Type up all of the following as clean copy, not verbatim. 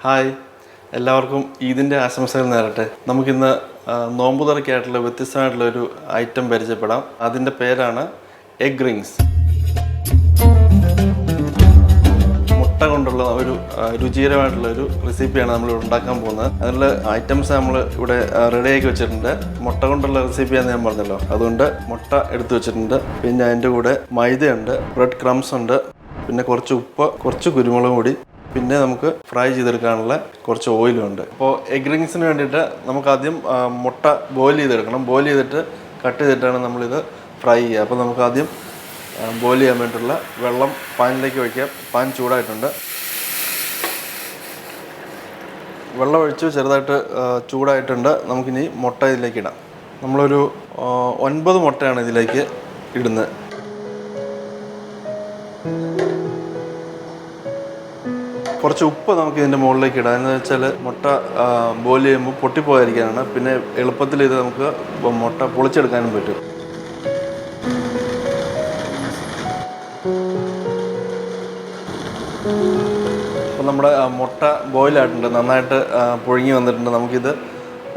Hi, എല്ലാവർക്കും ഈദിൻ്റെ ആശംസകൾ നേരട്ടെ. നമുക്കിന്ന് നോമ്പ് തുറക്കായിട്ടുള്ള വ്യത്യസ്തമായിട്ടുള്ളൊരു ഐറ്റം പരിചയപ്പെടാം. അതിൻ്റെ പേരാണ് എഗ് റിങ്സ്. മുട്ട കൊണ്ടുള്ള ഒരു രുചികരമായിട്ടുള്ളൊരു റെസിപ്പിയാണ് നമ്മൾ ഉണ്ടാക്കാൻ പോകുന്നത്. അതിനുള്ള ഐറ്റംസ് നമ്മൾ ഇവിടെ റെഡിയാക്കി വെച്ചിട്ടുണ്ട്. മുട്ട കൊണ്ടുള്ള റെസിപ്പിയാണെന്ന് ഞാൻ പറഞ്ഞല്ലോ, അതുകൊണ്ട് മുട്ട എടുത്തു വെച്ചിട്ടുണ്ട്. പിന്നെ അതിൻ്റെ കൂടെ മൈദയുണ്ട്, ബ്രെഡ് ക്രംസ് ഉണ്ട്, പിന്നെ കുറച്ച് ഉപ്പ്, കുറച്ച് കുരുമുളക് പൊടി, പിന്നെ നമുക്ക് ഫ്രൈ ചെയ്തെടുക്കാനുള്ള കുറച്ച് ഓയിലും ഉണ്ട്. അപ്പോൾ എഗ് റിങ്സിന് വേണ്ടിയിട്ട് നമുക്ക് ആദ്യം മുട്ട ബോയിൽ ചെയ്തെടുക്കണം. ബോയിൽ ചെയ്തിട്ട് കട്ട് ചെയ്തിട്ടാണ് നമ്മളിത് ഫ്രൈ ചെയ്യുക. അപ്പോൾ നമുക്ക് ആദ്യം ബോയിൽ ചെയ്യാൻ വേണ്ടിയിട്ടുള്ള വെള്ളം പാനിലേക്ക് ഒഴിക്കാം. പാൻ ചൂടായിട്ടുണ്ട്. വെള്ളം ഒഴിച്ച് ചെറുതായിട്ട് ചൂടായിട്ടുണ്ട്. നമുക്കിനി മുട്ട ഇതിലേക്ക് ഇടാം. നമ്മളൊരു 9 മുട്ടയാണ് ഇതിലേക്ക് ഇടുന്നത്. കുറച്ച് ഉപ്പ് നമുക്ക് ഇതിൻ്റെ മുകളിലേക്ക് ഇടാം. എന്ന് വെച്ചാൽ മുട്ട ബോയിൽ ചെയ്യുമ്പോൾ പൊട്ടിപ്പോകാതിരിക്കാനാണ്. പിന്നെ എളുപ്പത്തിൽ ഇത് നമുക്ക് മുട്ട പൊളിച്ചെടുക്കാനും പറ്റും. അപ്പോൾ നമ്മുടെ മുട്ട ബോയിലായിട്ടുണ്ട്, നന്നായിട്ട് പുഴുങ്ങി വന്നിട്ടുണ്ട്. നമുക്കിത്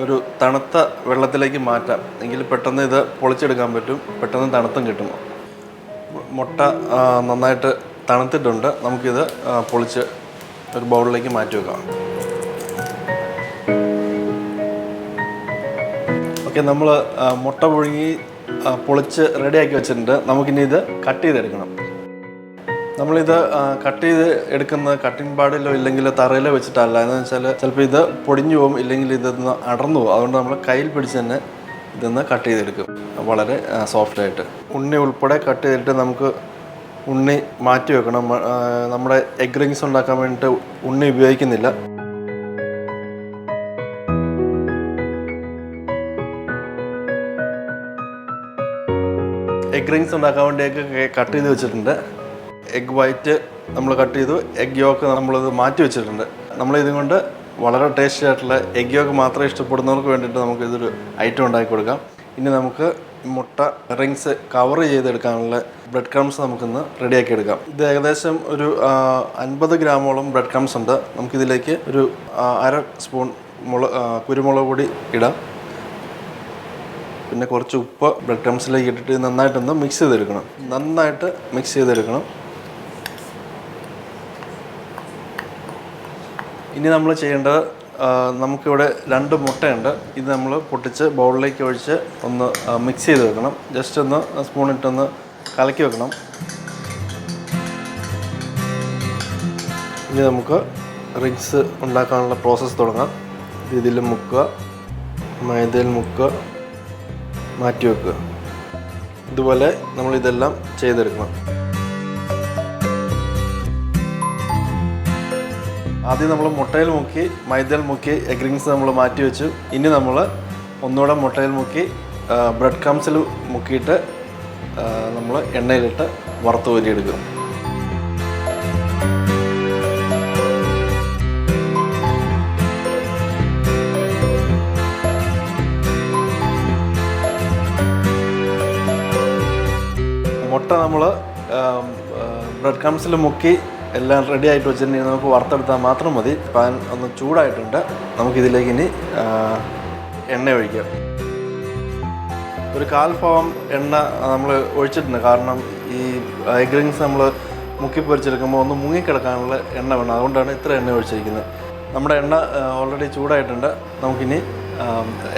ഒരു തണുത്ത വെള്ളത്തിലേക്ക് മാറ്റാം. എങ്കിൽ പെട്ടെന്ന് ഇത് പൊളിച്ചെടുക്കാൻ പറ്റും, പെട്ടെന്ന് തണുത്തും കിട്ടും. മുട്ട നന്നായിട്ട് തണുത്തിട്ടുണ്ട്. നമുക്കിത് പൊളിച്ച് ഒരു ബൗളിലേക്ക് മാറ്റി വെക്കാം. ഓക്കെ, നമ്മൾ മുട്ട പുഴുങ്ങി പൊളിച്ച് റെഡിയാക്കി വെച്ചിട്ടുണ്ട്. നമുക്കിനി ഇത് കട്ട് ചെയ്തെടുക്കണം. നമ്മളിത് കട്ട് ചെയ്ത് എടുക്കുന്ന കട്ടിംഗ് പാഡിലോ ഇല്ലെങ്കിൽ തറയിലോ വെച്ചിട്ടല്ല. എന്ന് വെച്ചാൽ ചിലപ്പോൾ ഇത് പൊടിഞ്ഞു പോകും, ഇല്ലെങ്കിൽ ഇതൊന്ന് അടർന്നു പോകും. അതുകൊണ്ട് നമ്മൾ കയ്യിൽ പിടിച്ച് തന്നെ ഇതൊന്ന് കട്ട് ചെയ്തെടുക്കും, വളരെ സോഫ്റ്റായിട്ട്. ഉണ്ണി ഉൾപ്പെടെ കട്ട് ചെയ്തിട്ട് നമുക്ക് ഉണ്ണി മാറ്റി വെക്കണം. നമ്മുടെ എഗ് റിങ്സ് ഉണ്ടാക്കാൻ വേണ്ടിയിട്ട് ഉണ്ണി ഉപയോഗിക്കുന്നില്ല. എഗ് റിങ്സ് ഉണ്ടാക്കാൻ വേണ്ടി എഗ് കട്ട് ചെയ്ത് വെച്ചിട്ടുണ്ട്. എഗ് വൈറ്റ് നമ്മൾ കട്ട് ചെയ്തു. എഗ് യോക്ക് നമ്മളത് മാറ്റി വെച്ചിട്ടുണ്ട്. നമ്മളിതും കൊണ്ട് വളരെ ടേസ്റ്റി ആയിട്ടുള്ള എഗ് യോക്ക് മാത്രമേ ഇഷ്ടപ്പെടുന്നവർക്ക് വേണ്ടിയിട്ട് നമുക്ക് ഇതൊരു ഐറ്റം ഉണ്ടാക്കി കൊടുക്കാം. ഇനി നമുക്ക് മുട്ട റിങ്സ് കവർ ചെയ്തെടുക്കാനുള്ള ബ്രെഡ് ക്രംസ് നമുക്കിന്ന് റെഡിയാക്കി എടുക്കാം. ഇത് ഏകദേശം ഒരു 50 ഗ്രാമോളം ബ്രെഡ് ക്രംസ് ഉണ്ട്. നമുക്കിതിലേക്ക് ഒരു 1/2 സ്പൂൺ കുരുമുളക് പൊടി ഇടാം. പിന്നെ കുറച്ച് ഉപ്പ് ബ്രെഡ് ക്രംസിലേക്ക് ഇട്ടിട്ട് നന്നായിട്ടൊന്ന് മിക്സ് ചെയ്തെടുക്കണം. നന്നായിട്ട് മിക്സ് ചെയ്തെടുക്കണം. ഇനി നമ്മൾ ചെയ്യേണ്ടത്, നമുക്കിവിടെ 2 മുട്ടയുണ്ട്. ഇത് നമ്മൾ പൊട്ടിച്ച് ബൗളിലേക്ക് ഒഴിച്ച് ഒന്ന് മിക്സ് ചെയ്ത് വെക്കണം. ജസ്റ്റ് ഒന്ന് സ്പൂണിട്ടൊന്ന് കലക്കി വെക്കണം. ഇനി നമുക്ക് റിങ്സ് ഉണ്ടാക്കാനുള്ള പ്രോസസ്സ് തുടങ്ങാം. ഇതിൽ മുക്കുക, മൈദയിൽ മുക്കുക, മാറ്റി വെക്കുക. ഇതുപോലെ നമ്മളിതെല്ലാം ചെയ്തെടുക്കണം. ആദ്യം നമ്മൾ മുട്ടയിൽ മുക്കി, മൈദയിൽ മുക്കി എഗ് റിങ്സ് നമ്മൾ മാറ്റി വെച്ചു. ഇനി നമ്മൾ ഒന്നുകൂടെ മുട്ടയിൽ മുക്കി ബ്രെഡ് ക്രംസിൽ മുക്കിയിട്ട് നമ്മൾ എണ്ണയിലിട്ട് വറുത്ത് കോരിയെടുക്കും. മുട്ട നമ്മൾ ബ്രെഡ് ക്രംസിൽ മുക്കി എല്ലാം റെഡി ആയിട്ട് വെച്ചിട്ടുണ്ടെങ്കിൽ നമുക്ക് വറുത്തെടുത്താൽ മാത്രം മതി. പാൻ ഒന്ന് ചൂടായിട്ടുണ്ട്. നമുക്കിതിലേക്ക് ഇനി എണ്ണ ഒഴിക്കാം. ഒരു 1/4 ഭാഗം എണ്ണ നമ്മൾ ഒഴിച്ചിട്ടുണ്ട്. കാരണം ഈ എഗ് റിങ്സ് നമ്മൾ മുക്കി പൊരിച്ചെടുക്കുമ്പോൾ ഒന്ന് മുങ്ങിക്കിടക്കാനുള്ള എണ്ണ വേണം. അതുകൊണ്ടാണ് ഇത്ര എണ്ണ ഒഴിച്ചിരിക്കുന്നത്. നമ്മുടെ എണ്ണ ഓൾറെഡി ചൂടായിട്ടുണ്ട്. നമുക്കിനി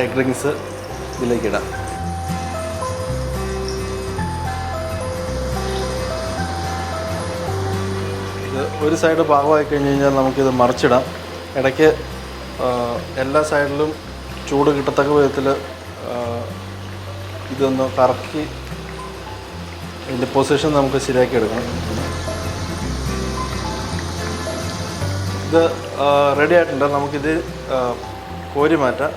എഗ് റിങ്സ് ഇതിലേക്ക് ഇടാം. ഒരു സൈഡ് പാകമായി കഴിഞ്ഞ് കഴിഞ്ഞാൽ നമുക്കിത് മറിച്ചിടാം. ഇടയ്ക്ക് എല്ലാ സൈഡിലും ചൂട് കിട്ടത്തക്ക വിധത്തിൽ ഇതൊന്ന് കറക്കി ഇതിൻ്റെ പൊസിഷൻ നമുക്ക് ശരിയാക്കി എടുക്കണം. ഇത് റെഡി ആയിട്ടുണ്ട്. നമുക്കിത് കോരി മാറ്റാം.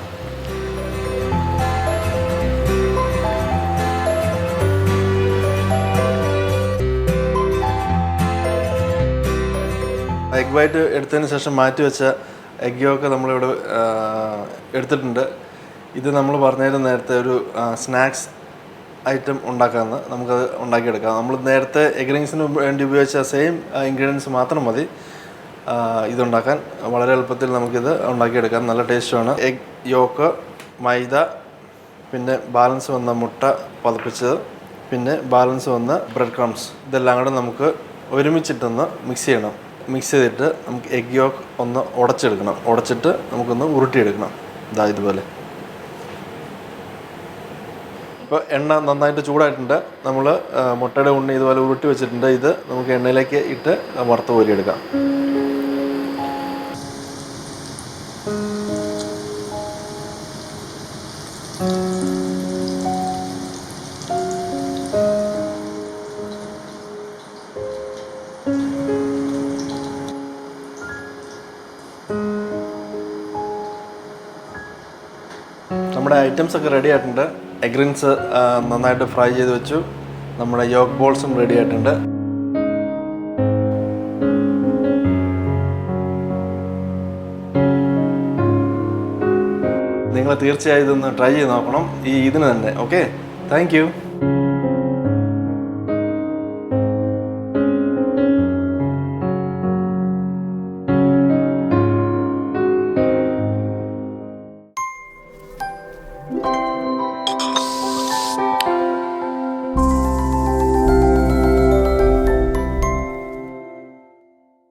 എഗ് വൈറ്റ് എടുത്തതിന് ശേഷം മാറ്റി വെച്ച എഗ് യോക്ക് നമ്മളിവിടെ എടുത്തിട്ടുണ്ട്. ഇത് നമ്മൾ പറഞ്ഞിരുന്ന നേരത്തെ ഒരു സ്നാക്സ് ഐറ്റം ഉണ്ടാക്കാമെന്ന്. നമുക്കത് ഉണ്ടാക്കിയെടുക്കാം. നമ്മൾ നേരത്തെ എഗ് റിങ്സിന് വേണ്ടി ഉപയോഗിച്ച സെയിം ഇൻഗ്രീഡിയൻസ് മാത്രം മതി. ഇതുണ്ടാക്കാൻ വളരെ എളുപ്പത്തിൽ നമുക്കിത് ഉണ്ടാക്കിയെടുക്കാം. നല്ല ടേസ്റ്റുമാണ്. എഗ് യോക്ക്, മൈദ, പിന്നെ ബാലൻസ് വന്ന മുട്ട പതപ്പിച്ചത്, പിന്നെ ബാലൻസ് വന്ന ബ്രെഡ് ക്രംസ്, ഇതെല്ലാം കൂടെ നമുക്ക് ഒരുമിച്ചിട്ടൊന്ന് മിക്സ് ചെയ്യണം. മിക്സ് ചെയ്തിട്ട് നമുക്ക് എഗ് യോക്ക് ഒന്ന് ഉടച്ചെടുക്കണം. ഉടച്ചിട്ട് നമുക്കൊന്ന് ഉരുട്ടിയെടുക്കണം. ഇതുപോലെ. ഇപ്പോൾ എണ്ണ നന്നായിട്ട് ചൂടായിട്ടുണ്ട്. നമ്മൾ മുട്ടയുടെ ഉണ്ണി ഇതുപോലെ ഉരുട്ടി വെച്ചിട്ടുണ്ട്. ഇത് നമുക്ക് എണ്ണയിലേക്ക് ഇട്ട് വറുത്ത് കോരിയെടുക്കാം. നമ്മുടെ ഐറ്റംസ് ഒക്കെ റെഡി ആയിട്ടുണ്ട്. എഗ് റിൻസ് നന്നായിട്ട് ഫ്രൈ ചെയ്ത് വെച്ചു. നമ്മുടെ യോക്ക് ബോൾസും റെഡി ആയിട്ടുണ്ട്. നിങ്ങൾ തീർച്ചയായും ഇതൊന്ന് ട്രൈ ചെയ്ത് നോക്കണം, ഇതിന് തന്നെ. Okay, thank you.